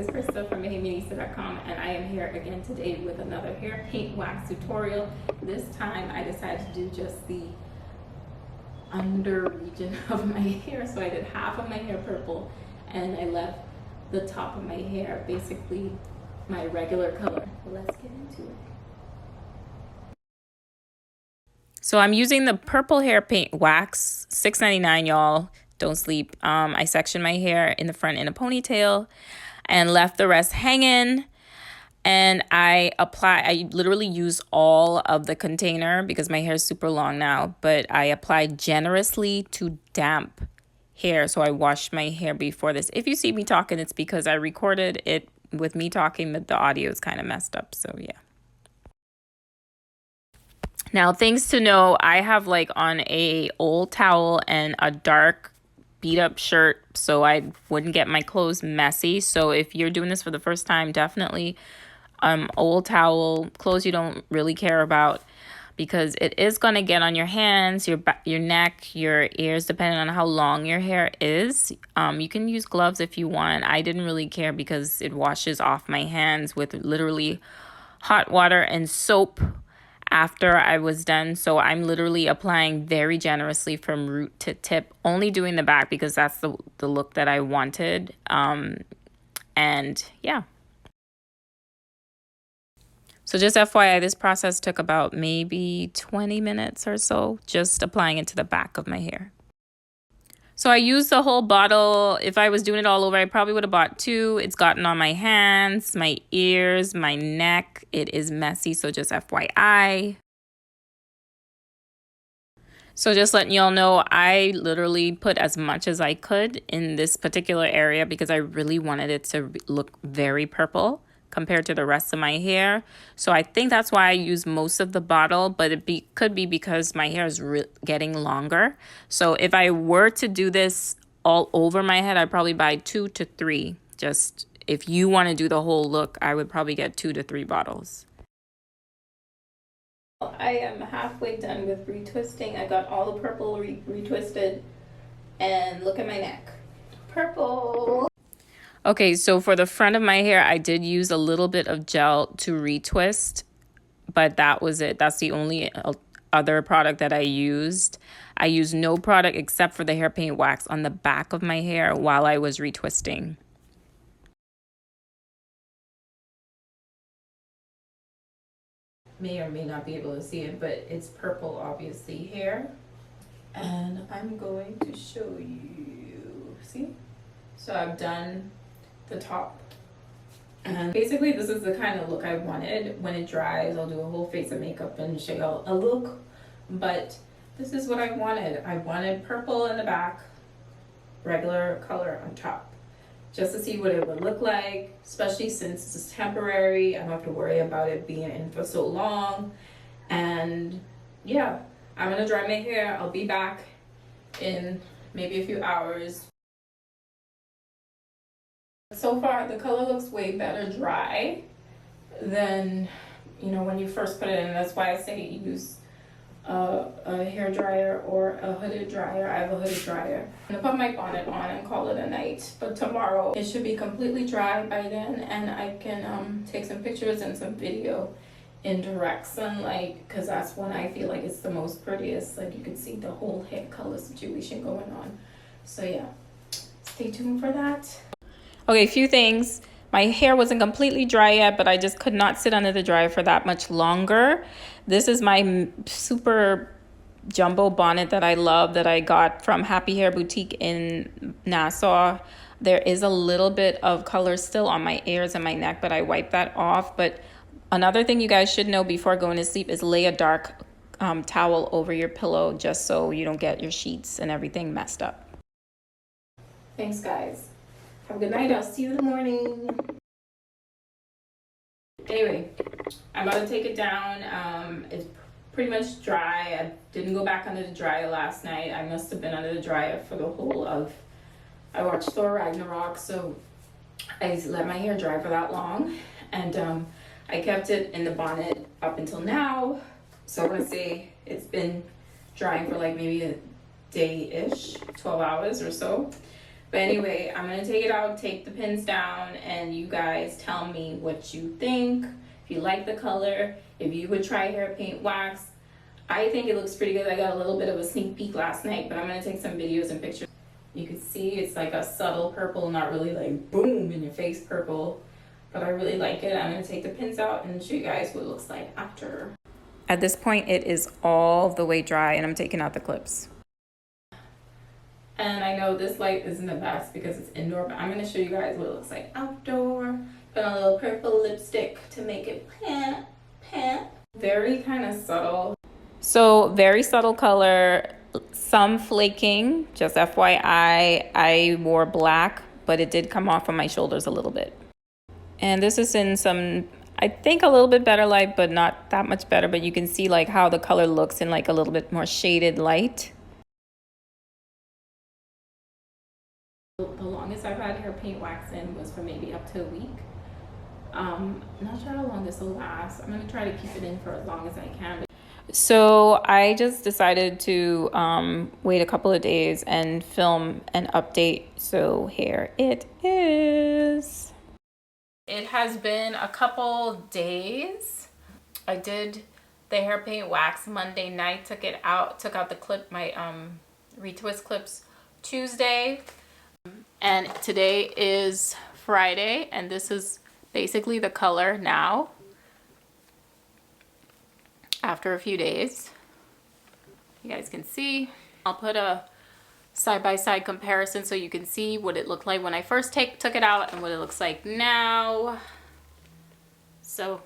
Krista from HeyMinisa.com, and I am here again today with another hair paint wax tutorial. This time I decided to do just the under region of my hair, so I did half of my hair purple and I left the top of my hair basically my regular color. Let's get into it. So I'm using the purple hair paint wax, $6.99, y'all. Don't sleep. I sectioned my hair in the front in a ponytail and left the rest hanging. And I literally use all of the container because my hair is super long now, but I applied generously to damp hair. So I washed my hair before this. If you see me talking, it's because I recorded it with me talking, but the audio is kind of messed up. So yeah. Now, things to know, I have like on a old towel and a dark beat up shirt so I wouldn't get my clothes messy. So if you're doing this for the first time, definitely old towel, clothes you don't really care about, because it is going to get on your hands, your neck, your ears, depending on how long your hair is. You can use gloves if you want. I didn't really care because it washes off my hands with literally hot water and soap after I was done. So I'm literally applying very generously from root to tip, only doing the back because that's the look that I wanted. And yeah. So just FYI, this process took about maybe 20 minutes or so, just applying it to the back of my hair. So I used the whole bottle. If I was doing it all over, I probably would have bought 2. It's gotten on my hands, my ears, my neck. It is messy, so just FYI. So just letting y'all know, I literally put as much as I could in this particular area because I really wanted it to look very purple compared to the rest of my hair. So I think that's why I use most of the bottle, but it could be because my hair is getting longer. So if I were to do this all over my head, I'd probably buy 2 to 3. Just if you want to do the whole look, I would probably get 2 to 3 bottles. I am halfway done with retwisting. I got all the purple retwisted, and look at my neck. Purple. Okay, so for the front of my hair, I did use a little bit of gel to retwist, but that was it. That's the only other product that I used. I used no product except for the hair paint wax on the back of my hair while I was retwisting. May or may not be able to see it, but it's purple, obviously, here. And I'm going to show you. See? So I've done the top, and basically this is the kind of look I wanted. When it dries, I'll do a whole face of makeup and show you a look, but this is what I wanted. I wanted purple in the back, regular color on top, just to see what it would look like, especially since this is temporary. I don't have to worry about it being in for so long. And yeah, I'm gonna dry my hair. I'll be back in maybe a few hours. So far, the color looks way better dry than, when you first put it in. That's why I say use a hair dryer or a hooded dryer. I have a hooded dryer. I'm gonna put my bonnet on and call it a night. But tomorrow, it should be completely dry by then, and I can take some pictures and some video in direct sunlight, because that's when I feel like it's the most prettiest. Like you can see the whole hair color situation going on. So yeah, stay tuned for that. Okay, a few things. My hair wasn't completely dry yet, but I just could not sit under the dryer for that much longer. This is my super jumbo bonnet that I love, that I got from Happy Hair Boutique in Nassau. There is a little bit of color still on my ears and my neck, but I wiped that off. But another thing you guys should know before going to sleep is lay a dark towel over your pillow, just so you don't get your sheets and everything messed up. Thanks, guys. Have a good night. I'll see you in the morning. Anyway, I'm about to take it down. It's pretty much dry. I didn't go back under the dryer last night. I must have been under the dryer for the whole of, I watched Thor Ragnarok, so I let my hair dry for that long. And I kept it in the bonnet up until now. So I'm gonna say it's been drying for like maybe a day-ish, 12 hours or so. But anyway, I'm gonna take it out, take the pins down, and you guys tell me what you think. If you like the color, if you would try hair paint wax. I think it looks pretty good. I got a little bit of a sneak peek last night, but I'm gonna take some videos and pictures. You can see it's like a subtle purple, not really like boom in your face purple, but I really like it. I'm gonna take the pins out and show you guys what it looks like after. At this point, it is all the way dry, and I'm taking out the clips. And I know this light isn't the best because it's indoor, but I'm going to show you guys what it looks like outdoor. Put on a little purple lipstick to make it pant. Very kind of subtle. So very subtle color, some flaking, just FYI. I wore black, but it did come off on my shoulders a little bit. And this is in some, I think a little bit better light, but not that much better. But you can see like how the color looks in like a little bit more shaded light. The longest I've had hair paint wax in was for maybe up to a week. Not sure how long this will last. I'm gonna try to keep it in for as long as I can. So I just decided to wait a couple of days and film an update. So here it is. It has been a couple days. I did the hair paint wax Monday night, took out the clip, my retwist clips Tuesday. And today is Friday, and this is basically the color now after a few days. You guys can see. I'll put a side-by-side comparison so you can see what it looked like when I first took it out and what it looks like now. So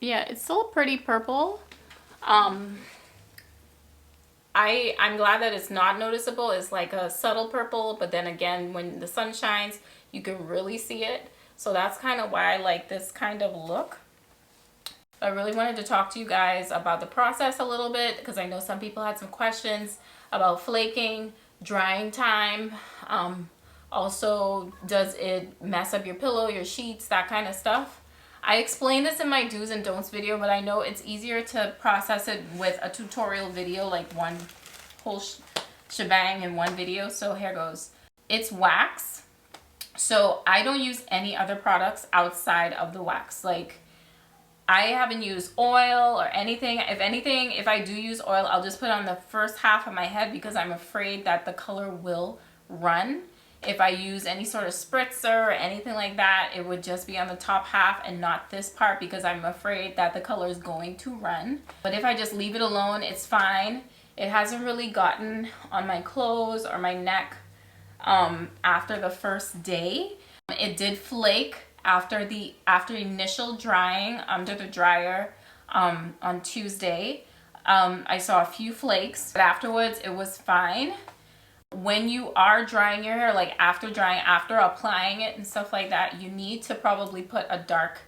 yeah, it's still pretty purple. I'm glad that it's not noticeable. It's like a subtle purple, but then again, when the sun shines, you can really see it. So that's kind of why I like this kind of look. I really wanted to talk to you guys about the process a little bit because I know some people had some questions about flaking, drying time. Also, does it mess up your pillow, your sheets, that kind of stuff? I explained this in my do's and don'ts video, but I know it's easier to process it with a tutorial video, like one whole shebang in one video. So here goes. It's wax. So I don't use any other products outside of the wax. Like I haven't used oil or anything. If anything, if I do use oil, I'll just put on the first half of my head because I'm afraid that the color will run. If I use any sort of spritzer or anything like that, it would just be on the top half and not this part because I'm afraid that the color is going to run. But if I just leave it alone, it's fine. It hasn't really gotten on my clothes or my neck after the first day. It did flake after initial drying under the dryer on Tuesday. I saw a few flakes, but afterwards it was fine. When you are drying your hair, like after drying, after applying it and stuff like that, you need to probably put a dark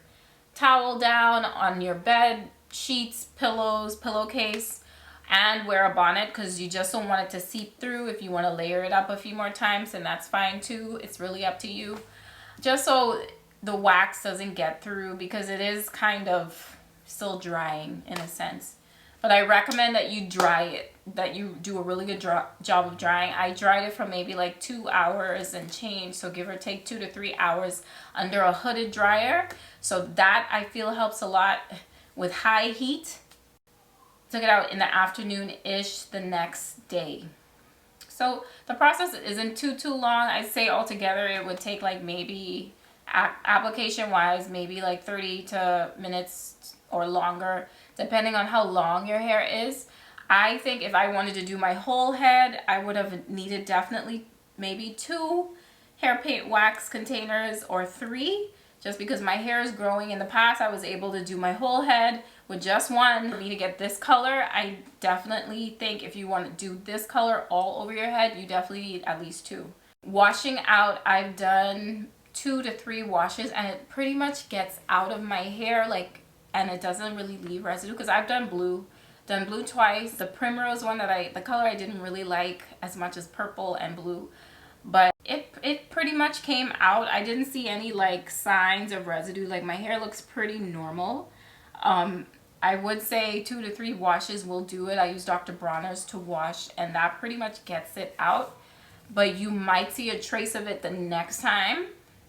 towel down on your bed, sheets, pillows, pillowcase, and wear a bonnet because you just don't want it to seep through. If you want to layer it up a few more times, then that's fine too. It's really up to you. Just so the wax doesn't get through because it is kind of still drying in a sense. But I recommend that you dry it, that you do a really good job of drying. I dried it for maybe like 2 hours and change, so give or take 2 to 3 hours under a hooded dryer. So that I feel helps a lot with high heat. Took it out in the afternoon-ish the next day. So the process isn't too long. I'd say altogether it would take like maybe application-wise, maybe like 30 minutes or longer, depending on how long your hair is. I think if I wanted to do my whole head, I would have needed definitely maybe 2 hair paint wax containers or 3, just because my hair is growing. In the past, I was able to do my whole head with just 1. For me to get this color, I definitely think if you want to do this color all over your head, you definitely need at least 2. Washing out, I've done 2 to 3 washes, and it pretty much gets out of my hair, like, and it doesn't really leave residue because I've done blue twice. The Primrose one the color I didn't really like as much as purple and blue, but it pretty much came out. I didn't see any like signs of residue. Like my hair looks pretty normal. I would say 2 to 3 washes will do it. I use Dr. Bronner's to wash, and that pretty much gets it out. but you might see a trace of it the next time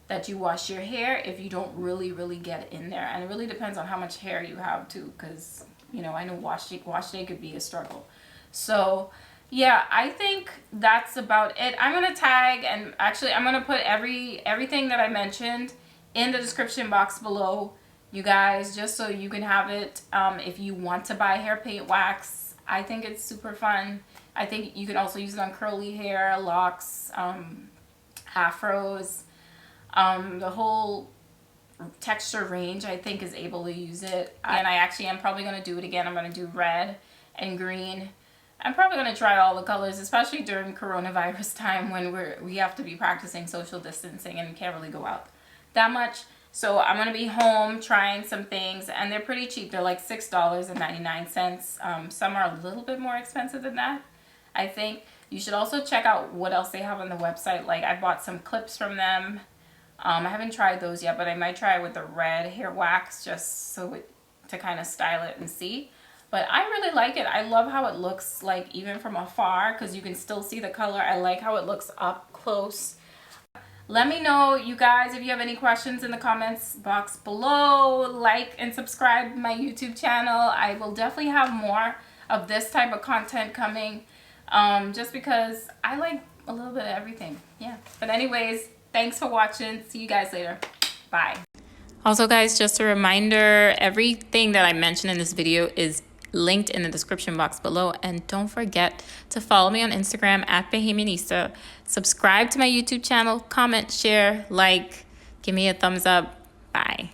that you wash your hair if you don't really get it in there. And it really depends on how much hair you have too, because you know, I know wash day could be a struggle. So yeah, I think that's about it. I'm gonna tag, and actually I'm gonna put everything that I mentioned in the description box below, you guys, just so you can have it if you want to buy hair paint wax. I think it's super fun. I think you can also use it on curly hair, locks, afros, the whole texture range I think is able to use it. And I actually am probably going to do it again. I'm going to do red and green. I'm probably going to try all the colors, especially during coronavirus time when we have to be practicing social distancing and can't really go out that much. So I'm going to be home trying some things, and they're pretty cheap. They're like $6.99. Some are a little bit more expensive than that, I think. You should also check out what else they have on the website. Like, I bought some clips from them. I haven't tried those yet, but I might try with the red hair wax just to kind of style it and see. But I really like it. I love how it looks, like, even from afar, because you can still see the color. I like how it looks up close. Let me know, you guys, if you have any questions in the comments box below. Like and subscribe to my YouTube channel. I will definitely have more of this type of content coming, just because I like a little bit of everything. Yeah. But anyways, thanks for watching. See you guys later. Bye. Also, guys, just a reminder, everything that I mentioned in this video is linked in the description box below, and don't forget to follow me on Instagram at Bahamianista. Subscribe to my YouTube channel, comment, share, like, give me a thumbs up. Bye.